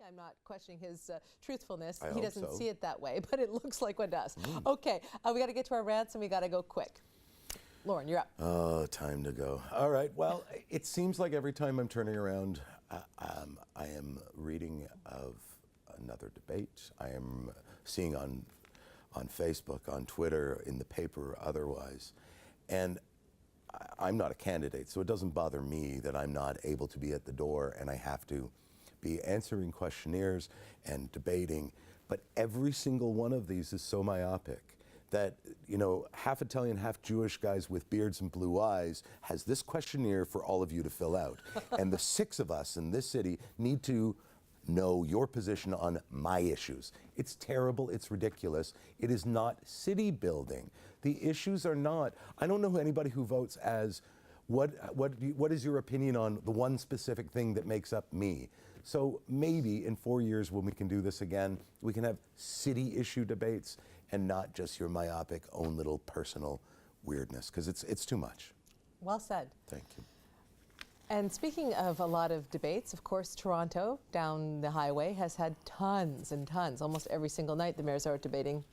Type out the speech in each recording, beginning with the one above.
I'm not questioning his truthfulness. I He hope doesn't so. see it that way, but it looks like one does. Okay, we got to get to our rants and we got to go quick. Lauren, you're up. Oh, time to go. All right. Well, it seems like every time I'm turning around, I am reading of another debate. I am seeing on Facebook, on Twitter, in the paper, otherwise. And I'm not a candidate, so it doesn't bother me that I'm not able to be at the door and I have to be answering questionnaires and debating. But every single one of these is so myopic that, you know, half Italian, half Jewish guys with beards and blue eyes has this questionnaire for all of you to fill out. And the 6 of us in this city need to know your position on my issues. It's terrible, it's ridiculous. It is not city building. The issues are not, I don't know anybody who votes as, what is your opinion on the one specific thing that makes up me? So maybe in 4 years when we can do this again, we can have city issue debates and not just your myopic own little personal weirdness, because it's too much. Well said. Thank you. And speaking of a lot of debates, of course, Toronto down the highway has had tons and tons. Almost every single night the mayors are debating,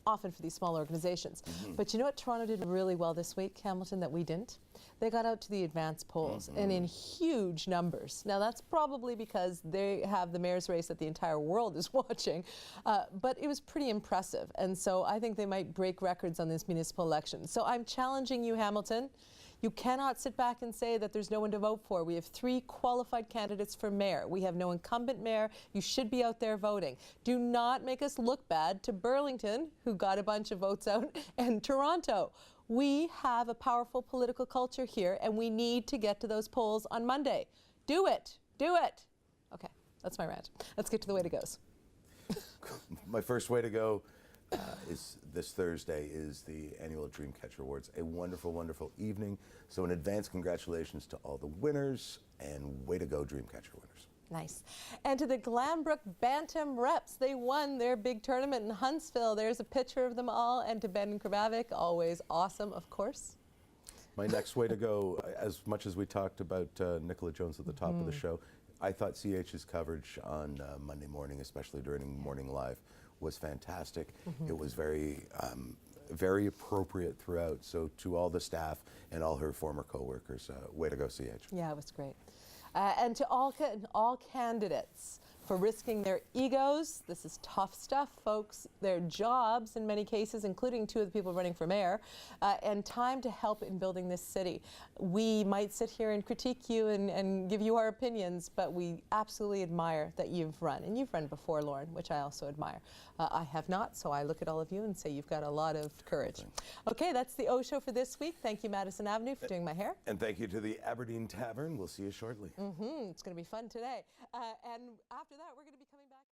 often for these small organizations. But you know what Toronto did really well this week, Hamilton, that we didn't? They got out to the advance polls and in huge numbers. Now that's probably because they have the mayor's race that the entire world is watching, but it was pretty impressive. And so I think they might break records on this municipal election. So I'm challenging you, Hamilton. You cannot sit back and say that there's no one to vote for. We have 3 qualified candidates for mayor. We have no incumbent mayor. You should be out there voting. Do not make us look bad to Burlington, who got a bunch of votes out, and Toronto. We have a powerful political culture here, and we need to get to those polls on Monday. Do it. Do it. Okay, that's my rant. Let's get to the way to goes. My first way to go is this Thursday is the annual Dreamcatcher Awards. A wonderful, wonderful evening. So in advance, congratulations to all the winners, and way to go, Dreamcatcher winners. Nice. And to the Glenbrook Bantam reps, they won their big tournament in Huntsville. There's a picture of them all. And to Ben and Krabavik, always awesome, of course. My next way to go, as much as we talked about Nikola Jones at the top of the show, I thought CH's coverage on Monday morning, especially during Morning Live, was fantastic. It was very, very appropriate throughout. So to all the staff and all her former co-workers, way to go, CH. Yeah, it was great. And to all candidates for risking their egos. This is tough stuff, folks. Their jobs, in many cases, including 2 of the people running for mayor, and time to help in building this city. We might sit here and critique you and give you our opinions, but we absolutely admire that you've run. And you've run before, Lauren, which I also admire. I have not, so I look at all of you and say you've got a lot of courage. Okay, that's the O Show for this week. Thank you, Madison Avenue, for doing my hair. And thank you to the Aberdeen Tavern. We'll see you shortly. It's going to be fun today. And after that, we're going to be coming back.